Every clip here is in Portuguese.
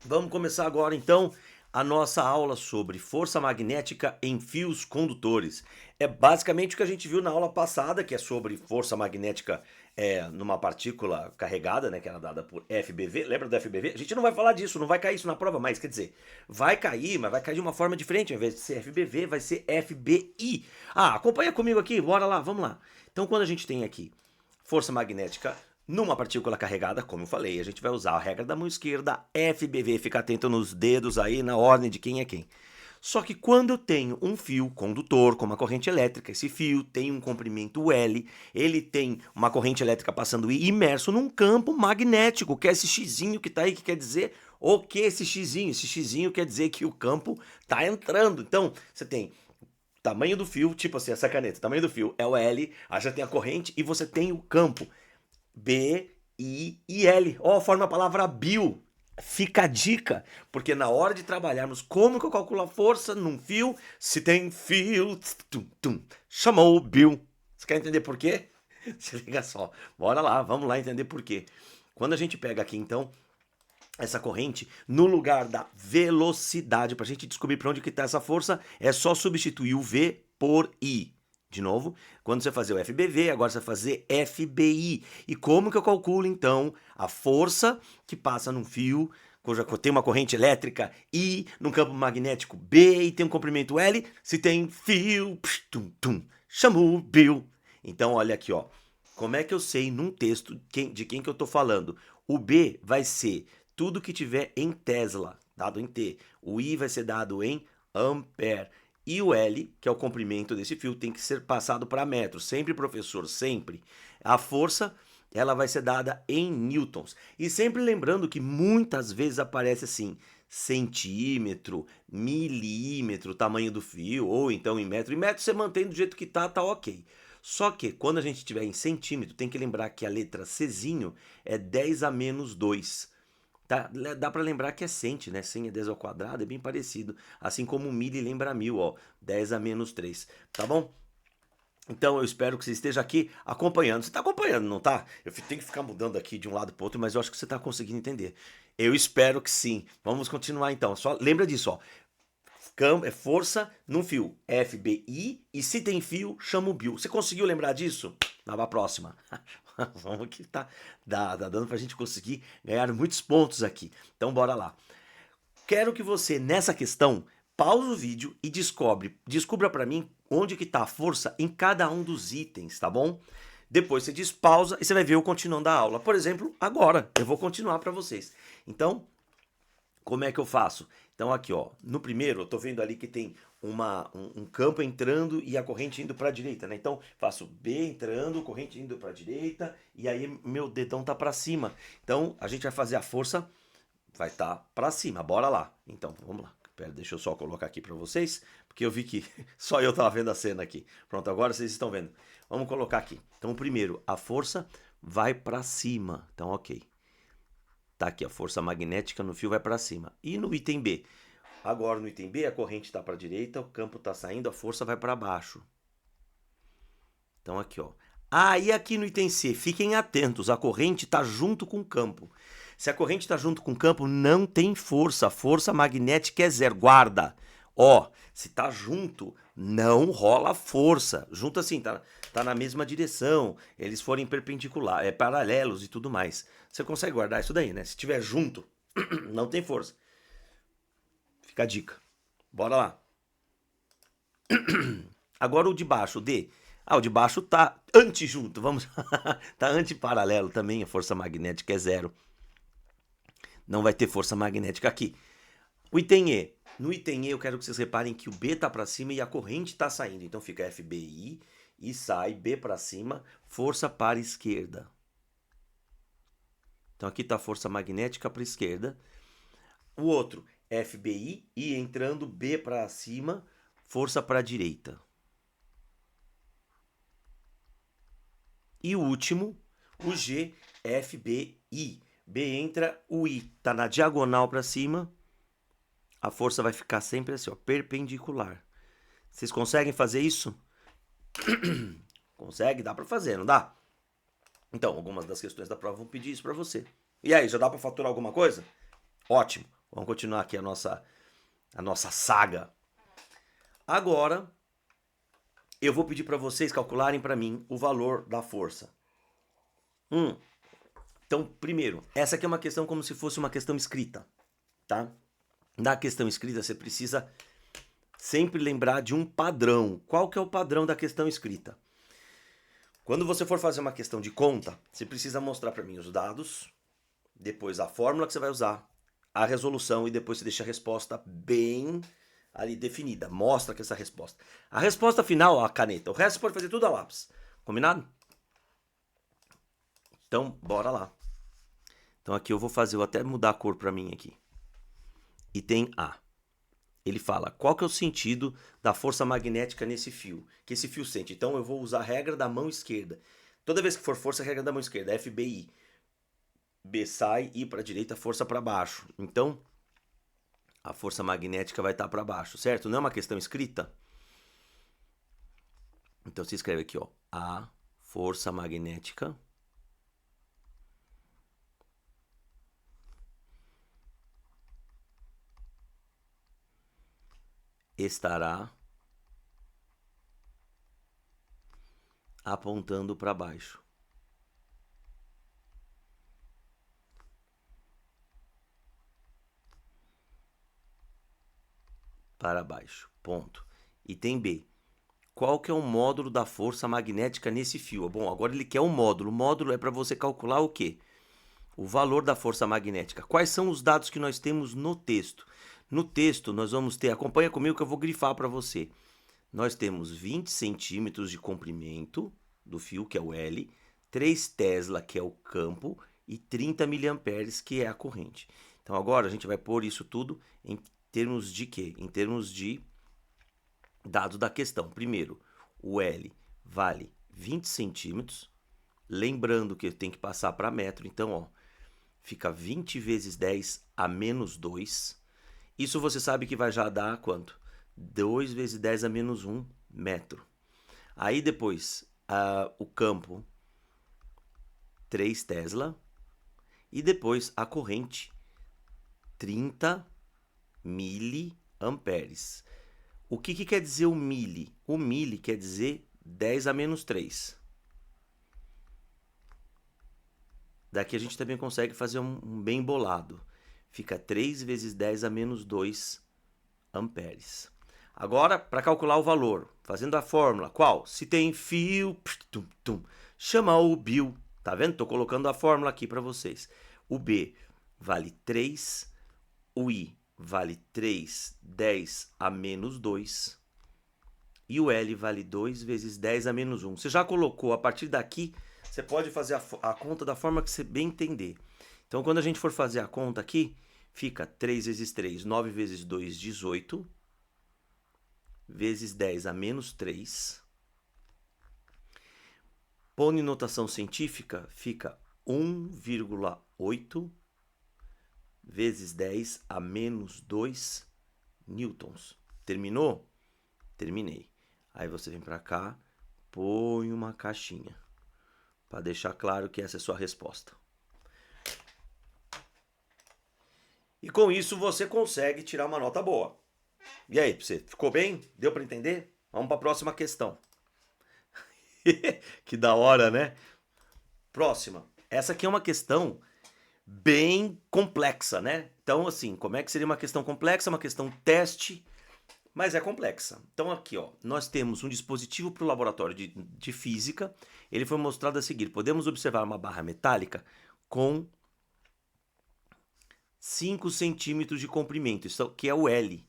Vamos começar agora então a nossa aula sobre força magnética em fios condutores. É basicamente o que a gente viu na aula passada, que é sobre força magnética numa partícula carregada, né, que era dada por FBV. Lembra do FBV? A gente não vai falar disso, não vai cair isso na prova, mas quer dizer, vai cair, mas vai cair de uma forma diferente. Ao invés de ser FBV, vai ser FBI. Ah, acompanha comigo aqui, bora lá, vamos lá. Então, quando a gente tem aqui força magnética numa partícula carregada, como eu falei, a gente vai usar a regra da mão esquerda, FBV, fica atento nos dedos aí na ordem de quem é quem. Só que quando eu tenho um fio condutor com uma corrente elétrica, esse fio tem um comprimento L, ele tem uma corrente elétrica passando imerso num campo magnético, que é esse xizinho que está aí, que quer dizer o que esse xizinho? Esse xizinho quer dizer que o campo está entrando. Então, você tem tamanho do fio, tipo assim, essa caneta, tamanho do fio é o L, aí já tem a corrente e você tem o campo. B, I e L. Ó, forma a palavra bio. Fica a dica, porque na hora de trabalharmos como que eu calculo a força num fio, se tem fio, chamou o Bill. Você quer entender por quê? Se liga só, bora lá, vamos lá entender por quê. Quando a gente pega aqui, então, essa corrente, no lugar da velocidade, para a gente descobrir para onde que está essa força, é só substituir o V por I. De novo, quando você fazer o FBV, agora você vai fazer FBI. E como que eu calculo, então, a força que passa num fio, cuja tem uma corrente elétrica I, num campo magnético B e tem um comprimento L, se tem fio, chamou Bill. Então, olha aqui, ó. Como é que eu sei num texto de quem que eu estou falando? O B vai ser tudo que tiver em Tesla, dado em T. O I vai ser dado em ampere. E o L, que é o comprimento desse fio, tem que ser passado para metros. Sempre, professor, sempre. A força, ela vai ser dada em newtons. E sempre lembrando que muitas vezes aparece assim, centímetro, milímetro, tamanho do fio, ou então em metro. Em metro você mantém do jeito que tá ok. Só que quando a gente estiver em centímetro, tem que lembrar que a letra Czinho é 10 a menos 2. Tá? Dá para lembrar que é cento, né? 100 é 10 ao quadrado, é bem parecido. Assim como milho lembra mil, ó. 10 a menos 3. Tá bom? Então eu espero que você esteja aqui acompanhando. Você está acompanhando, não tá? Eu tenho que ficar mudando aqui de um lado para outro, mas eu acho que você está conseguindo entender. Eu espero que sim. Vamos continuar então. Só lembra disso, ó. É força num fio. FBI. E se tem fio, chama o Bill. Você conseguiu lembrar disso? Vai pra próxima. Vamos que tá dando pra gente conseguir ganhar muitos pontos aqui. Então bora lá. Quero que você, nessa questão, pause o vídeo e descubra para mim onde que tá a força em cada um dos itens, tá bom? Depois você despausa e você vai ver eu continuando a aula. Por exemplo, agora eu vou continuar para vocês. Então, como é que eu faço? Então aqui, ó, no primeiro eu tô vendo ali que tem um campo entrando e a corrente indo para a direita, né? Então faço B entrando, corrente indo para a direita e aí meu dedão tá para cima. Então a gente vai fazer a força, vai estar para cima. Bora lá. Então vamos lá. Pera, deixa eu só colocar aqui para vocês, porque eu vi que só eu tava vendo a cena aqui. Pronto, agora vocês estão vendo. Vamos colocar aqui. Então primeiro, a força vai para cima. Então ok. Tá aqui, a força magnética no fio vai para cima. E no item B? Agora no item B, a corrente está para a direita, o campo está saindo, a força vai para baixo. Então aqui, ó. Ah, e aqui no item C, fiquem atentos, a corrente está junto com o campo. Se a corrente está junto com o campo, não tem força. A força magnética é zero. Guarda. Ó, se tá junto, não rola força. Junto assim, tá na mesma direção. Eles forem perpendicular, paralelos e tudo mais. Você consegue guardar isso daí, né? Se tiver junto, não tem força. Fica a dica. Bora lá. Agora o de baixo, o D. Ah, o de baixo tá antijunto, vamos. Tá antiparalelo também, a força magnética é zero. Não vai ter força magnética aqui. O item E. No item E eu quero que vocês reparem que o B tá para cima e a corrente tá saindo. Então fica FBI e sai B para cima, força para a esquerda. Então aqui tá a força magnética para a esquerda. O outro, FBI e entrando B para cima, força para a direita. E o último, o G, FBI. B entra, o I tá na diagonal para cima, a força vai ficar sempre assim, ó, perpendicular. Vocês conseguem fazer isso? Consegue? Dá para fazer, não dá? Então, algumas das questões da prova vão pedir isso para você. E aí, já dá para faturar alguma coisa? Ótimo. Vamos continuar aqui a nossa saga. Agora, eu vou pedir para vocês calcularem para mim o valor da força. Então, primeiro, essa aqui é uma questão como se fosse uma questão escrita, tá? Na questão escrita, você precisa sempre lembrar de um padrão. Qual que é o padrão da questão escrita? Quando você for fazer uma questão de conta, você precisa mostrar para mim os dados, depois a fórmula que você vai usar, a resolução e depois você deixa a resposta bem ali definida. Mostra que essa resposta. A resposta final, a caneta. O resto você pode fazer tudo a lápis. Combinado? Então, bora lá. Então aqui eu vou até mudar a cor para mim aqui. Item A. Ele fala, qual que é o sentido da força magnética nesse fio? Que esse fio sente. Então eu vou usar a regra da mão esquerda. Toda vez que for força, a regra da mão esquerda. FBI. B sai, I para a direita, força para baixo. Então, a força magnética vai estar para baixo, certo? Não é uma questão escrita? Então você escreve aqui, ó. A força magnética estará apontando para baixo. Para baixo, ponto. Item B. Qual que é o módulo da força magnética nesse fio? Bom, agora ele quer um módulo. O módulo é para você calcular o quê? O valor da força magnética. Quais são os dados que nós temos no texto? No texto nós vamos ter, acompanha comigo que eu vou grifar para você. Nós temos 20 centímetros de comprimento do fio, que é o L, 3 Tesla, que é o campo, e 30 miliamperes, que é a corrente. Então agora a gente vai pôr isso tudo em termos de quê? Em termos de dados da questão. Primeiro, o L vale 20 centímetros. Lembrando que tem que passar para metro. Então, ó, fica 20 vezes 10 a menos 2. Isso você sabe que vai já dar quanto? 2 vezes 10 a menos 1 metro. Aí depois, o campo, 3 Tesla. E depois a corrente, 30 miliamperes. O que quer dizer o mili? O mili quer dizer 10 a menos 3. Daqui a gente também consegue fazer um bem bolado. Fica 3 vezes 10 a menos 2 amperes. Agora, para calcular o valor, fazendo a fórmula, qual? Se tem fio, chama o Bill. Tá vendo? Estou colocando a fórmula aqui para vocês. O B vale 3, o I vale 3, 10 a menos 2. E o L vale 2 vezes 10 a menos 1. Você já colocou, a partir daqui, você pode fazer a conta da forma que você bem entender. Então, quando a gente for fazer a conta aqui, fica 3 vezes 3, 9 vezes 2, 18. Vezes 10 a menos 3. Pondo em notação científica, fica 1,8 vezes 10 a menos 2 newtons. Terminou? Terminei. Aí você vem para cá, põe uma caixinha, para deixar claro que essa é a sua resposta. E com isso você consegue tirar uma nota boa. E aí, você ficou bem? Deu para entender? Vamos para a próxima questão. Que da hora, né? Próxima. Essa aqui é uma questão bem complexa, né? Então, assim, como é que seria uma questão complexa? Uma questão teste, mas é complexa. Então, aqui, ó, nós temos um dispositivo para o laboratório de física. Ele foi mostrado a seguir. Podemos observar uma barra metálica com 5 centímetros de comprimento, isso que é o L.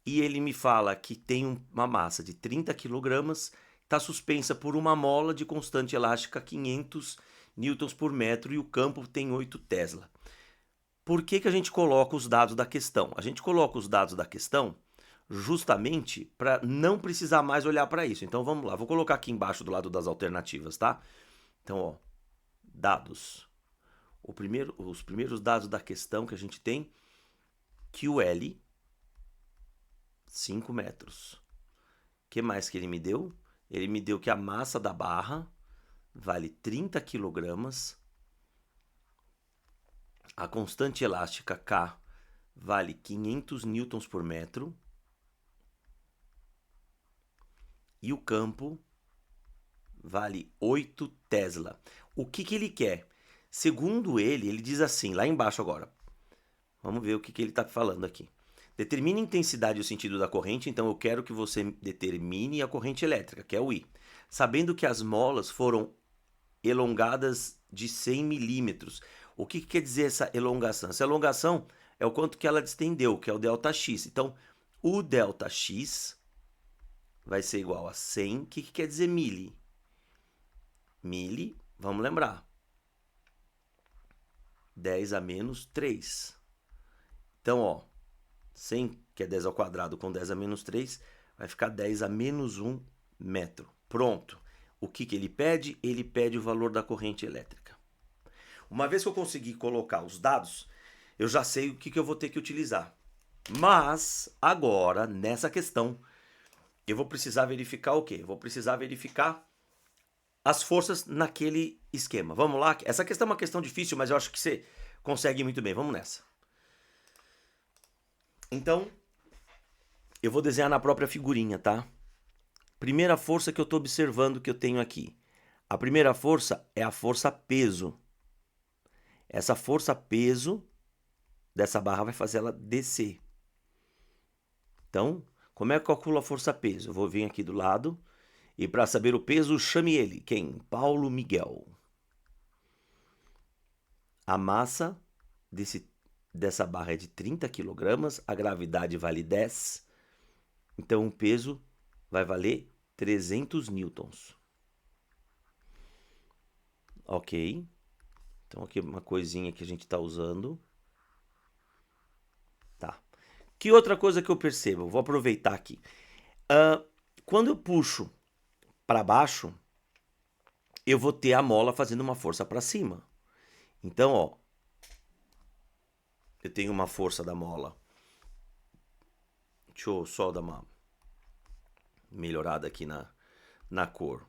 E ele me fala que tem uma massa de 30 quilogramas, está suspensa por uma mola de constante elástica 500 newtons por metro e o campo tem 8 Tesla. Por que a gente coloca os dados da questão? A gente coloca os dados da questão justamente para não precisar mais olhar para isso. Então vamos lá, vou colocar aqui embaixo do lado das alternativas, tá? Então, ó, dados. Os primeiros dados da questão que a gente tem, que o L 5 metros. O que mais que ele me deu? Ele me deu que a massa da barra vale 30 quilogramas. A constante elástica K vale 500 newtons por metro. E o campo vale 8 Tesla. O que ele quer? Segundo ele diz assim, lá embaixo agora. Vamos ver o que ele está falando aqui. Determine a intensidade e o sentido da corrente, então eu quero que você determine a corrente elétrica, que é o I. Sabendo que as molas foram elongadas de 100 milímetros. O que quer dizer essa elongação? Essa elongação é o quanto que ela distendeu, que é o ΔX. Então, o ΔX vai ser igual a 100. O que quer dizer mili? Mili, vamos lembrar. 10 a menos 3. Então, ó, 100, que é 10 ao quadrado, com 10 a menos 3, vai ficar 10 a menos 1 metro. Pronto. O que ele pede? Ele pede o valor da corrente elétrica. Uma vez que eu conseguir colocar os dados, eu já sei o que eu vou ter que utilizar. Mas, agora, nessa questão, eu vou precisar verificar o quê? Eu vou precisar verificar as forças naquele esquema. Vamos lá? Essa questão é uma questão difícil, mas eu acho que você consegue muito bem. Vamos nessa. Então, eu vou desenhar na própria figurinha, tá? Primeira força que eu estou observando que eu tenho aqui. A primeira força é a força peso. Essa força peso dessa barra vai fazer ela descer. Então, como é que eu calculo a força peso? Eu vou vir aqui do lado e para saber o peso, chame ele. Quem? Paulo Miguel. A massa dessa barra é de 30 kg, a gravidade vale 10. Então, o peso vai valer 300 newtons. Ok. Então, aqui uma coisinha que a gente está usando. Tá. Que outra coisa que eu percebo? Vou aproveitar aqui. Quando eu puxo para baixo, eu vou ter a mola fazendo uma força para cima. Então, ó, eu tenho uma força da mola. Deixa eu só dar uma melhorada aqui na cor.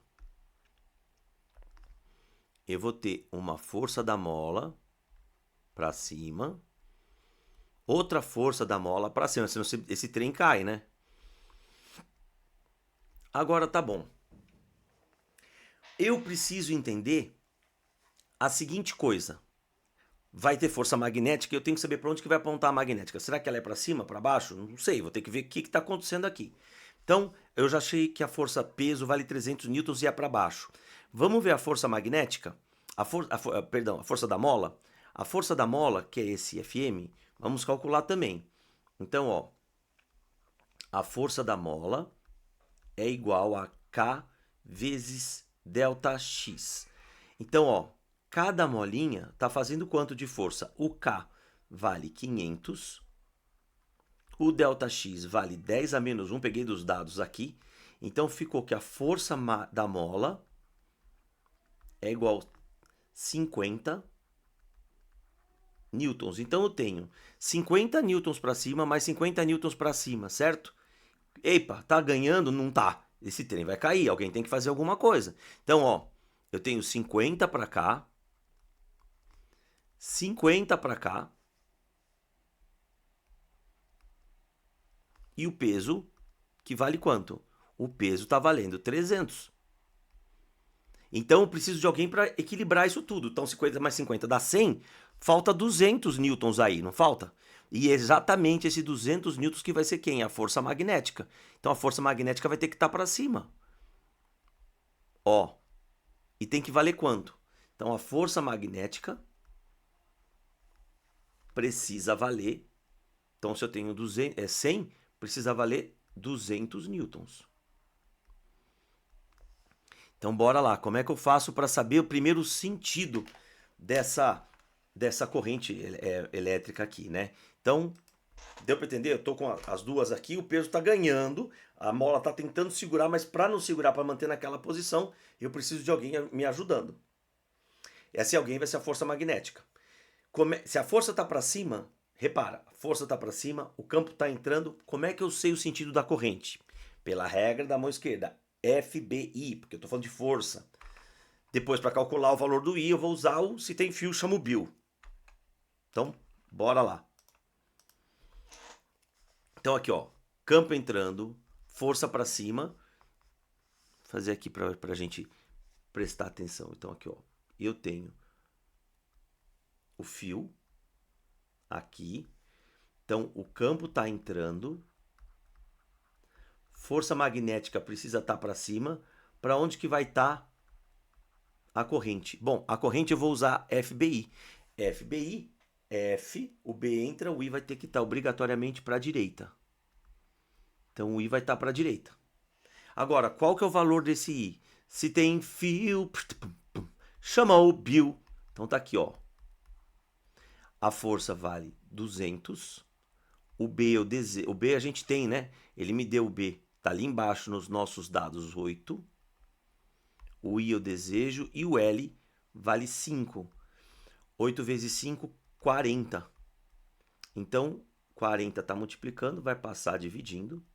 Eu vou ter uma força da mola para cima, outra força da mola para cima, senão esse trem cai, né? Agora tá bom. Eu preciso entender a seguinte coisa. Vai ter força magnética e eu tenho que saber para onde que vai apontar a magnética. Será que ela é para cima, para baixo? Não sei, vou ter que ver o que está acontecendo aqui. Então, eu já achei que a força peso vale 300 newtons e é para baixo. Vamos ver a força magnética? A força da mola? A força da mola, que é esse Fm, vamos calcular também. Então, ó, a força da mola é igual a K vezes ΔX. Então, ó, cada molinha está fazendo quanto de força? O K vale 500, o ΔX vale 10 a menos 1, peguei dos dados aqui. Então, ficou que a força da mola é igual a 50 newtons. Então, eu tenho 50 newtons para cima mais 50 newtons para cima, certo? Epa, tá ganhando? Não tá. Esse trem vai cair, alguém tem que fazer alguma coisa. Então, ó, eu tenho 50 para cá, 50 para cá, e o peso, que vale quanto? O peso está valendo 300. Então eu preciso de alguém para equilibrar isso tudo. Então 50 mais 50 dá 100, falta 200 newtons aí, não falta? E é exatamente esse 200 newtons que vai ser quem? A força magnética. Então a força magnética vai ter que estar para cima. Ó, e tem que valer quanto? Então a força magnética precisa valer, então se eu tenho 100, precisa valer 200 newtons. Então bora lá, como é que eu faço para saber o primeiro sentido dessa corrente elétrica aqui, né? Então, deu para entender? Eu tô com as duas aqui, o peso está ganhando, a mola está tentando segurar, mas para não segurar, para manter naquela posição, eu preciso de alguém me ajudando. Esse alguém vai ser a força magnética. Se a força está para cima, repara, a força está para cima, o campo está entrando, como é que eu sei o sentido da corrente? Pela regra da mão esquerda, FBI, porque eu estou falando de força. Depois, para calcular o valor do I, eu vou usar se tem fio, chamo o Bill. Então, bora lá. Então aqui, ó, campo entrando, força para cima. Vou fazer aqui para a gente prestar atenção. Então aqui, ó, eu tenho o fio aqui. Então o campo está entrando. Força magnética precisa estar para cima. Para onde que vai estar a corrente? Bom, a corrente eu vou usar FBI. FBI, F, o B entra, o I vai ter que estar obrigatoriamente para a direita. Então o I vai estar para a direita. Agora, qual que é o valor desse I? Se tem fio, chama o Bill. Então tá aqui, ó. A força vale 200. O B o B a gente tem, né? Ele me deu o B. Tá ali embaixo nos nossos dados 8. O I eu desejo e o L vale 5. 8 vezes 5, 40. Então, 40 está multiplicando, vai passar dividindo.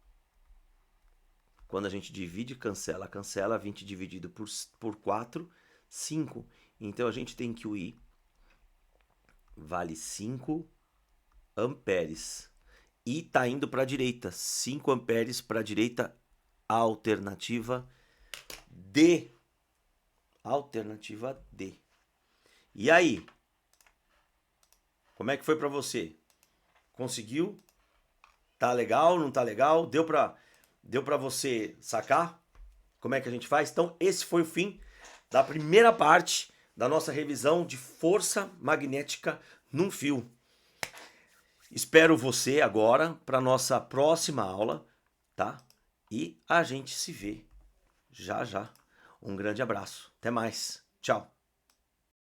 Quando a gente divide, cancela, cancela. 20 dividido por 4, 5. Então, a gente tem que o I vale 5 amperes. E está indo para a direita. 5 amperes para a direita. Alternativa D. Alternativa D. E aí? Como é que foi para você? Conseguiu? Tá legal? Não tá legal? Deu para você sacar? Como é que a gente faz? Então, esse foi o fim da primeira parte da nossa revisão de força magnética num fio. Espero você agora para nossa próxima aula, tá? E a gente se vê já já. Um grande abraço. Até mais. Tchau.